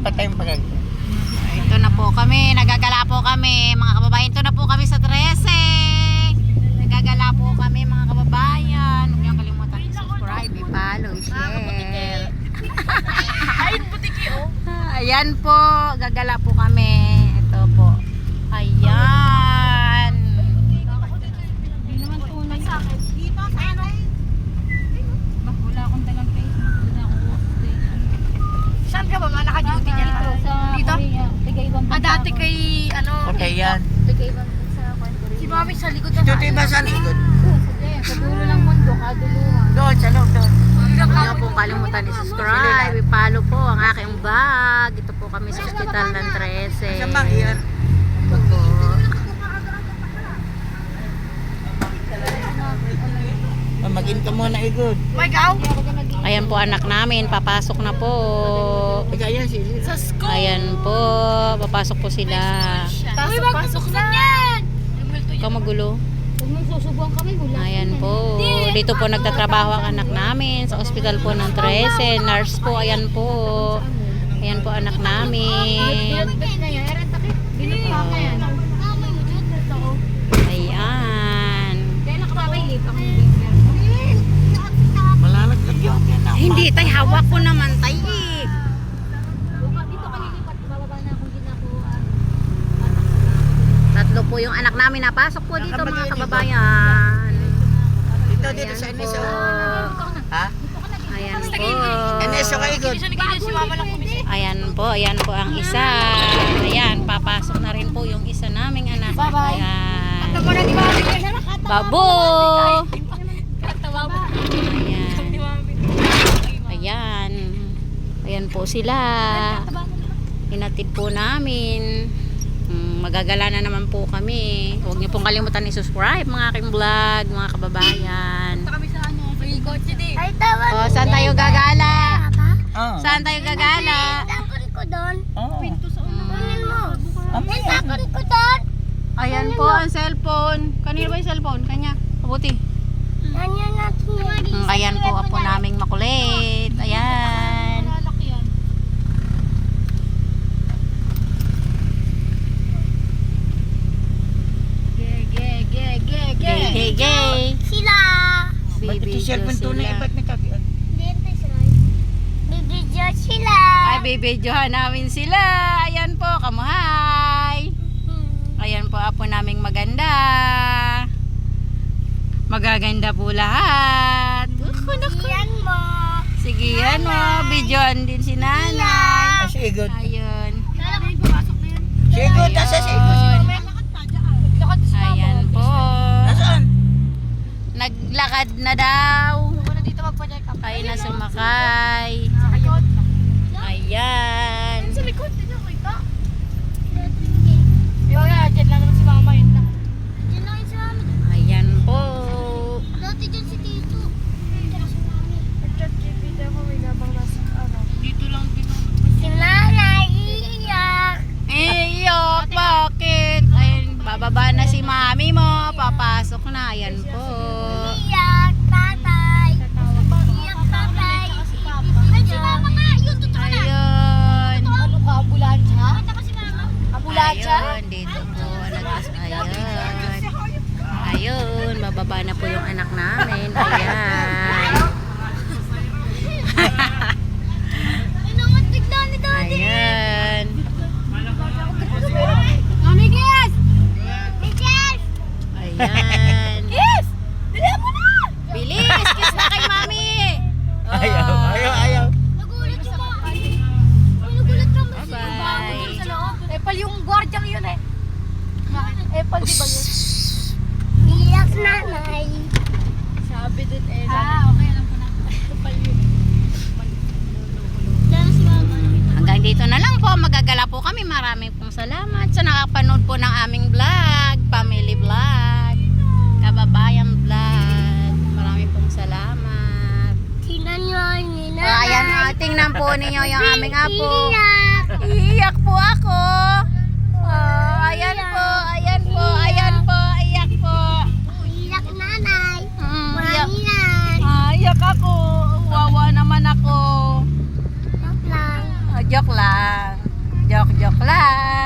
patay yung pagag. Ito na po kami, nagagala po kami mga kababayan. Ito na po kami sa 13. Nagagala po kami mga kababayan. Huwag niyong kalimutan i-subscribe, i-follow, i-share. Ayun, butiki oh. Ayan po, gagala po kami. Ito po. Ayan. Hindi naman tunay sa akin. Dito sa ano? Wala akong dalang Facebook. Wala akong workstation. Saan ka ba nga naka-duty niya dito? Dito? Dati kay ano? Okay yan. Si Mami sa likod Ito ito ba sa likod? Sa dulo ng mundo, kaduluhan. Doon, sa loob doon. Huwag niyo pong kalimutan i-subscribe, i-follow po ang aking vlog. Ito po kami sa Hospital ng 13. Saan ba yan? Ito po. Magin ka muna igod. Ikaw? Ayan po anak namin, papasok na po. Ikaw yan si Sa school. Ayan po, papasok po sila. Pasok na yan. Ikaw magulo. Huwag nang susubuan kami, wala. Ayan po, dito po nagtatrabaho ang anak namin sa ospital po ng 13. Nurse po, ayan po. Ayan po anak namin. Binit na yan, eran takip. Binit pa ka yan. Ayan. Kaya nakapakailip ako ng Malalaglag yun. Hindi, tay, hawak ko naman, tay. Eh. dito ka lilipat, bababa na akong ginakuha. Tatlo po yung anak namin napasok po dito mga kababayan. Dito sa Enes. Po. Ha? Ayan po. Enes, ka igod. Si Mama lang kumisi. Ayan po ang isa. Ayan, papasok na rin po yung isa naming anak. Bye-bye. Ayan. Ito na ni Mami. Babo! Katawa ba? Ayan. Ni Mami. Ayan. Ayan po sila. Hinatid po namin. Magagala na naman po kami. Huwag niyo pong kalimutan i-subscribe mga aking vlog, mga kababayan. Kami sa ano? Free kotse din. Ay, tawag O, saan tayo gagala? Oo. Saan tayo gagala? Takon ko doon. Oo. Kunin mo. Ano Ay, yan? takon ko doon. Ayan po ang cellphone. Kanino ba yung cellphone? Kanya. Mabuti. Ganyan natin yan. Ayan po apo naming makulit. Ayan. Lalaki yan. Gay, gay. Sila. Ba't ito cellphone tunay? Ba't nagkakian? Dito sila. Bibidyo sila. Ay, bibidyohan namin sila. Ayan po, kamuhay. Ayan po apo naming maganda. Magaganda po lahat. Yan mo. Sige, yan mo. Bidyohan din si nanay. Si igod. Ayun. Si igod. Asa si igod? Ayan po. Nasaan? Naglakad na daw. Muna dito magpa-check up. Ay na sumakay. Ayan. Sa likod, hindi ko kita. Yung nga, dyan lang naman si Mama yun. Diyan lang si Mami. Ayan po. Dati dyan si Tito. Diyan si Mami. Nag-chat GPT ako, may nabang nasa ano. Dito lang din. Si Nanay iiyak. Iyok, bakit? Ayun, bababa na si mami mo. Papasok na. Ayan po. Iiyak, tatay. Iiyak, tatay. Ay, si Mama nga. Yun, totoo na. Ayun. Ano ka, ambulansya? Kita ko si Mama. Ambulansya? Ayun, dito po. Ayun. Ayun, bababa na po yung anak namin. Ayan. Inangatig na ni Daddy. Ayan. Mami, Gies! Gies! Ayan. Gies! Dali mo na! Bilis, kiss na kay mami. Oh. Ayaw. Nagulat si Mami. Ay, nagulat ka mo. Bye-bye. Sa loob. Epal yung gwardyang yun eh. Epal, di ba yun? Iiyak, nanay. Sabi din eh. Okay, alam ko na. Epal yun. Diyan si Mama. Hanggang dito na lang po. Magagala po kami. Maraming pong salamat sa nakapanood po ng aming vlog. Family vlog. Kababayan vlog. Maraming pong salamat. Tingnan nyo, Nina. Ayan, tingnan po ninyo yung aming apo. Iiyak. Iiyak po ako. Ayan po. Ayan po. Ayan po. Iyak po. Iiyak, nanay. Iyak. Iiyak. Iyak ako. Wawa naman ako. Joke lang. Joke lang. Joke lang.